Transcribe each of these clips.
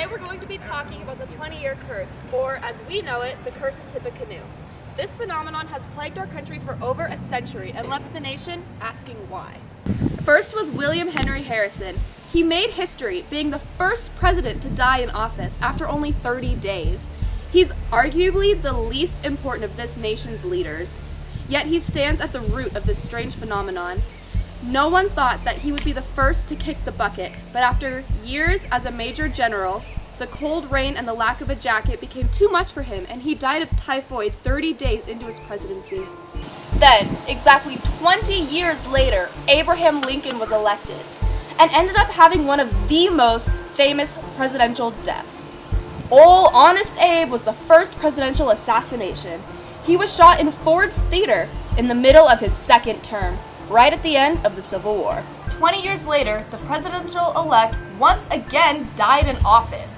Today we're going to be talking about the 20-year curse, or as we know it, the curse of Tippecanoe. This phenomenon has plagued our country for over a century and left the nation asking why. First was William Henry Harrison. He made history, being the first president to die in office after only 30 days. He's arguably the least important of this nation's leaders, yet he stands at the root of this strange phenomenon. No one thought that he would be the first to kick the bucket, but after years as a major general, the cold rain and the lack of a jacket became too much for him, and he died of typhoid 30 days into his presidency. Then, exactly 20 years later, Abraham Lincoln was elected, and ended up having one of the most famous presidential deaths. Ol' Honest Abe was the first presidential assassination. He was shot in Ford's Theater in the middle of his second term, right at the end of the Civil War. 20 years later, the presidential-elect once again died in office.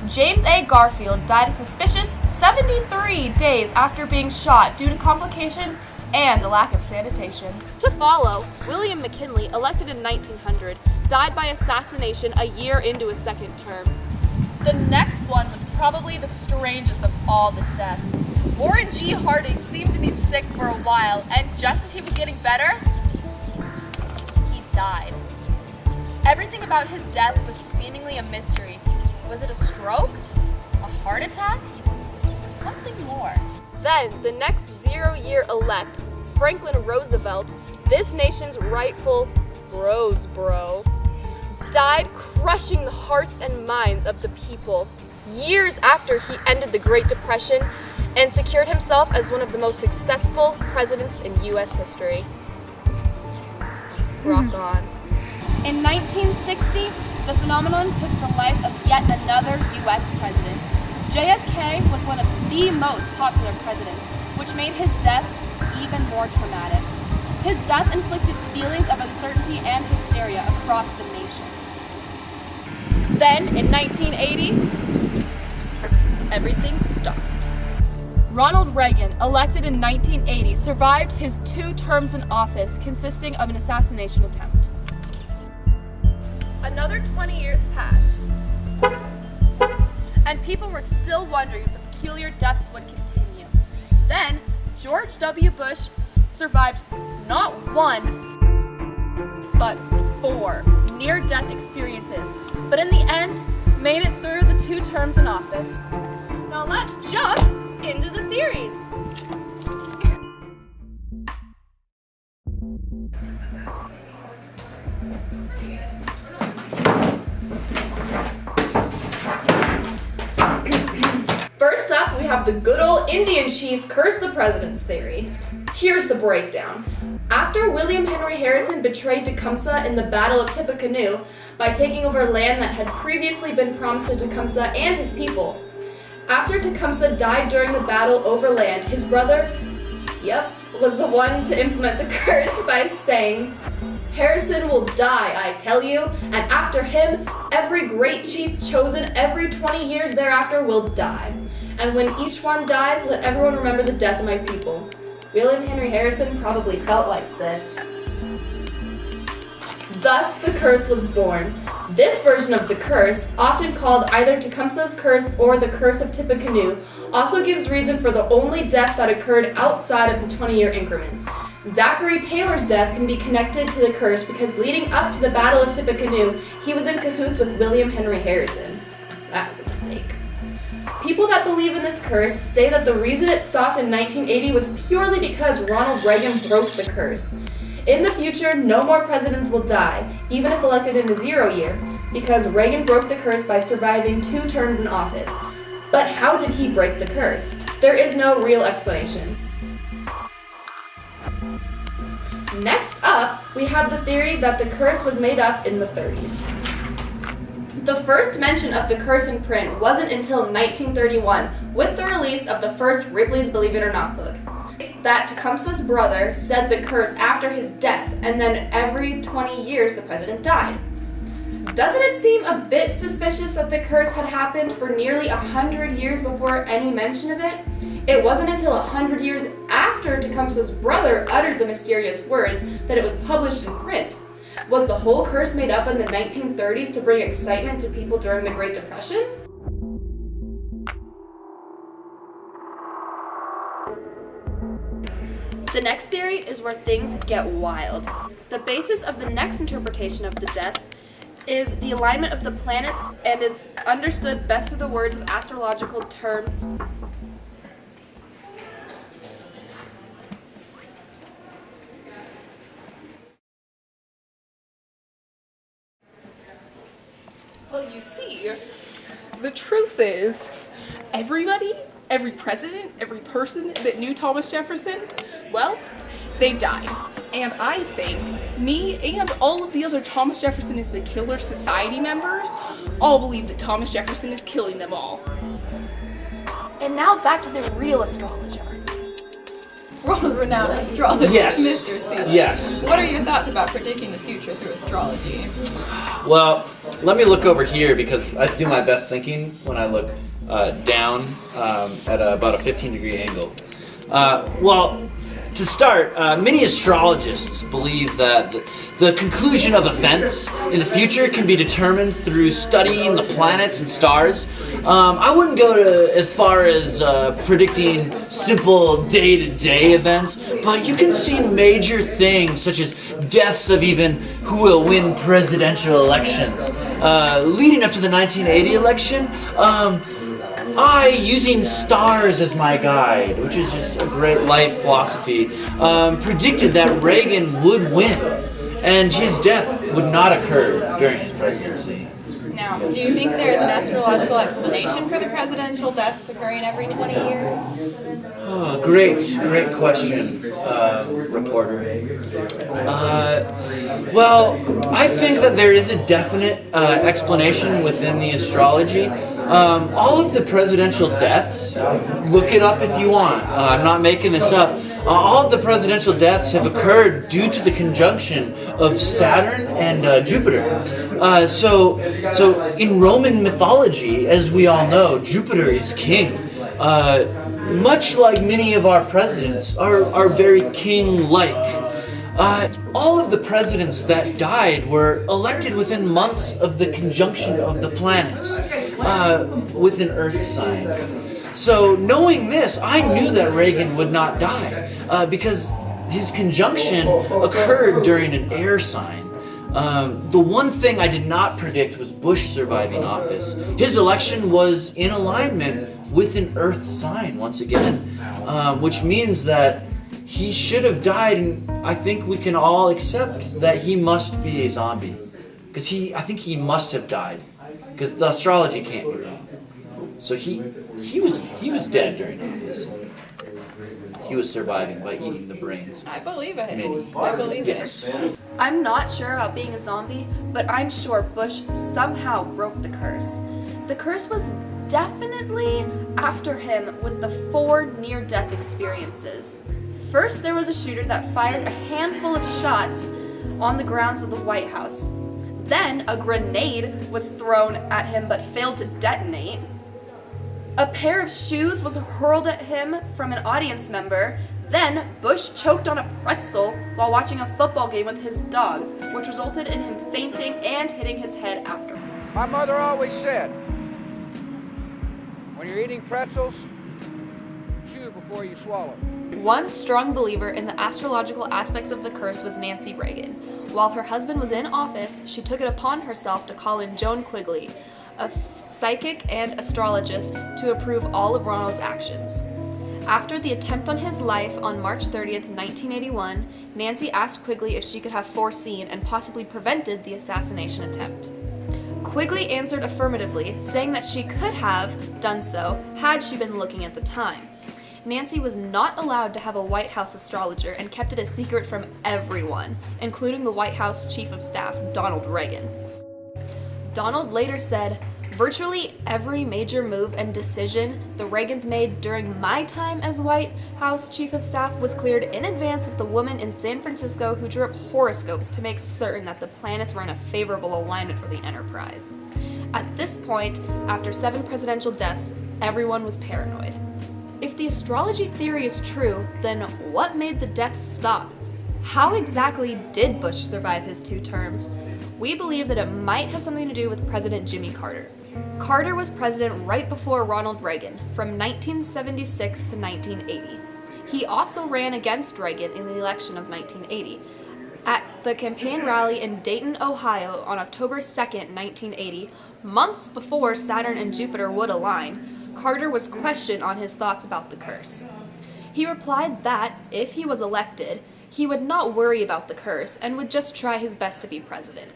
James A. Garfield died a suspicious 73 days after being shot due to complications and the lack of sanitation. To follow, William McKinley, elected in 1900, died by assassination a year into his second term. The next one was probably the strangest of all the deaths. Warren G. Harding seemed to be sick for a while, and just as he was getting better, he died. Everything about his death was seemingly a mystery. Was it a stroke? A heart attack? Or something more? Then, the next 0-year elect, Franklin Roosevelt, this nation's rightful bro, died crushing the hearts and minds of the people, years after he ended the Great Depression and secured himself as one of the most successful presidents in U.S. history. Rock on. In 1960, the phenomenon took the life of yet another U.S. president. JFK was one of the most popular presidents, which made his death even more traumatic. His death inflicted feelings of uncertainty and hysteria across the nation. Then, in 1980, everything stopped. Ronald Reagan, elected in 1980, survived his 2 terms in office, consisting of an assassination attempt. Another 20 years passed, and people were still wondering if the peculiar deaths would continue. Then, George W. Bush survived not 1, but 4 near-death experiences, but in the end, made it through the 2 terms in office. Now let's jump into the theories. First up, we have the good old Indian chief curse the president's theory. Here's the breakdown. After William Henry Harrison betrayed Tecumseh in the Battle of Tippecanoe by taking over land that had previously been promised to Tecumseh and his people, after Tecumseh died during the battle over land, his brother, was the one to implement the curse by saying, "Harrison will die, I tell you, and after him, every great chief chosen every 20 years thereafter will die. And when each one dies, let everyone remember the death of my people." William Henry Harrison probably felt like this. Thus, the curse was born. This version of the curse, often called either Tecumseh's curse or the curse of Tippecanoe, also gives reason for the only death that occurred outside of the 20-year increments. Zachary Taylor's death can be connected to the curse because leading up to the Battle of Tippecanoe, he was in cahoots with William Henry Harrison. That was a mistake. People that believe in this curse say that the reason it stopped in 1980 was purely because Ronald Reagan broke the curse. In the future, no more presidents will die, even if elected in a 0 year, because Reagan broke the curse by surviving 2 terms in office. But how did he break the curse? There is no real explanation. Next up, we have the theory that the curse was made up in the 30s. The first mention of the curse in print wasn't until 1931, with the release of the first Ripley's Believe It or Not book. That Tecumseh's brother said the curse after his death, and then every 20 years the president died. Doesn't it seem a bit suspicious that the curse had happened for nearly 100 years before any mention of it? It wasn't until 100 years after Tecumseh's brother uttered the mysterious words that it was published in print. Was the whole curse made up in the 1930s to bring excitement to people during the Great Depression? The next theory is where things get wild. The basis of the next interpretation of the deaths is the alignment of the planets, and it's understood best through the words of astrological terms. Well, you see, the truth is, everybody, every president, every person that knew Thomas Jefferson, well, they died. And I think me and all of the other Thomas Jefferson is the Killer Society members all believe that Thomas Jefferson is killing them all. And now back to the real astrologer. World-renowned astrologist, Yes. Mr. Seeley. Yes. What are your thoughts about predicting the future through astrology? Well, let me look over here because I do my best thinking when I look down at about a 15-degree angle. Well, to start, many astrologists believe that the conclusion of events in the future can be determined through studying the planets and stars. I wouldn't go as far as predicting simple day-to-day events, but you can see major things such as deaths of even who will win presidential elections. Leading up to the 1980 election, using stars as my guide, which is just a great life philosophy, predicted that Reagan would win, and his death would not occur during his presidency. Now, do you think there is an astrological explanation for the presidential deaths occurring every 20 years? Oh, great question, reporter. Well, I think that there is a definite explanation within the astrology. All of the presidential deaths, look it up if you want, I'm not making this up, all of the presidential deaths have occurred due to the conjunction of Saturn and Jupiter. So in Roman mythology, as we all know, Jupiter is king. Much like many of our presidents are very king-like. All of the presidents that died were elected within months of the conjunction of the planets with an Earth sign. So knowing this, I knew that Reagan would not die because his conjunction occurred during an air sign. The one thing I did not predict was Bush surviving office. His election was in alignment with an Earth sign once again, which means that he should have died, and I think we can all accept that he must be a zombie. Because I think he must have died. Because the astrology can't be wrong. So he was dead during office. He was surviving by eating the brains. I believe it. Many. I believe Yes. it. I'm not sure about being a zombie, but I'm sure Bush somehow broke the curse. The curse was definitely after him with the 4 near-death experiences. First, there was a shooter that fired a handful of shots on the grounds of the White House. Then, a grenade was thrown at him but failed to detonate. A pair of shoes was hurled at him from an audience member. Then, Bush choked on a pretzel while watching a football game with his dogs, which resulted in him fainting and hitting his head after. My mother always said, when you're eating pretzels, chew before you swallow. One strong believer in the astrological aspects of the curse was Nancy Reagan. While her husband was in office, she took it upon herself to call in Joan Quigley, a psychic and astrologist, to approve all of Ronald's actions. After the attempt on his life on March 30th, 1981, Nancy asked Quigley if she could have foreseen and possibly prevented the assassination attempt. Quigley answered affirmatively, saying that she could have done so had she been looking at the time. Nancy was not allowed to have a White House astrologer and kept it a secret from everyone, including the White House Chief of Staff, Donald Reagan. Donald later said, "Virtually every major move and decision the Reagans made during my time as White House Chief of Staff was cleared in advance with the woman in San Francisco who drew up horoscopes to make certain that the planets were in a favorable alignment for the enterprise." At this point, after 7 presidential deaths, everyone was paranoid. If the astrology theory is true, then what made the deaths stop? How exactly did Bush survive his 2 terms? We believe that it might have something to do with President Jimmy Carter. Carter was president right before Ronald Reagan, from 1976 to 1980. He also ran against Reagan in the election of 1980. At the campaign rally in Dayton, Ohio on October 2nd, 1980, months before Saturn and Jupiter would align, Carter was questioned on his thoughts about the curse. He replied that, if he was elected, he would not worry about the curse and would just try his best to be president.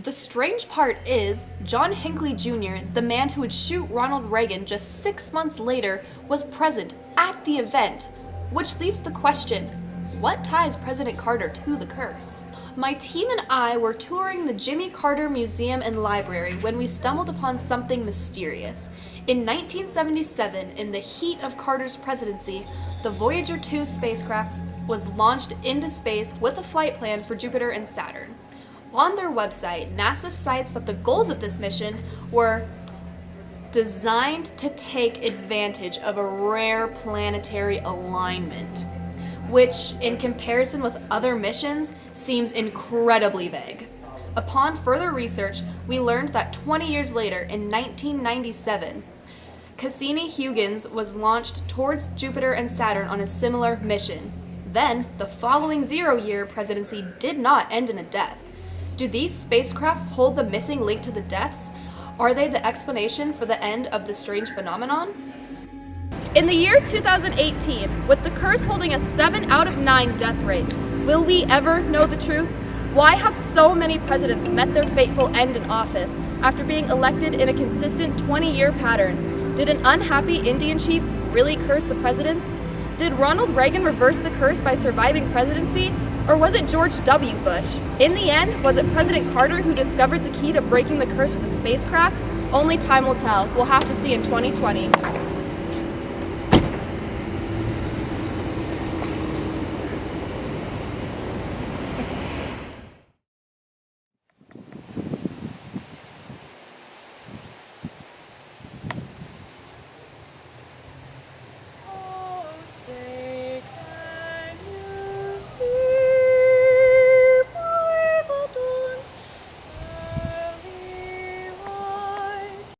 The strange part is, John Hinckley Jr., the man who would shoot Ronald Reagan just 6 months later, was present at the event, which leaves the question, what ties President Carter to the curse? My team and I were touring the Jimmy Carter Museum and Library when we stumbled upon something mysterious. In 1977, in the heat of Carter's presidency, the Voyager 2 spacecraft was launched into space with a flight plan for Jupiter and Saturn. On their website, NASA cites that the goals of this mission were designed to take advantage of a rare planetary alignment, which, in comparison with other missions, seems incredibly vague. Upon further research, we learned that 20 years later, in 1997, Cassini-Huygens was launched towards Jupiter and Saturn on a similar mission. Then, the following 0-year presidency did not end in a death. Do these spacecrafts hold the missing link to the deaths? Are they the explanation for the end of the strange phenomenon? In the year 2018, with the curse holding a 7 out of 9 death rate, will we ever know the truth? Why have so many presidents met their fateful end in office after being elected in a consistent 20-year pattern? Did an unhappy Indian chief really curse the presidents? Did Ronald Reagan reverse the curse by surviving presidency? Or was it George W. Bush? In the end, was it President Carter who discovered the key to breaking the curse with a spacecraft? Only time will tell. We'll have to see in 2020.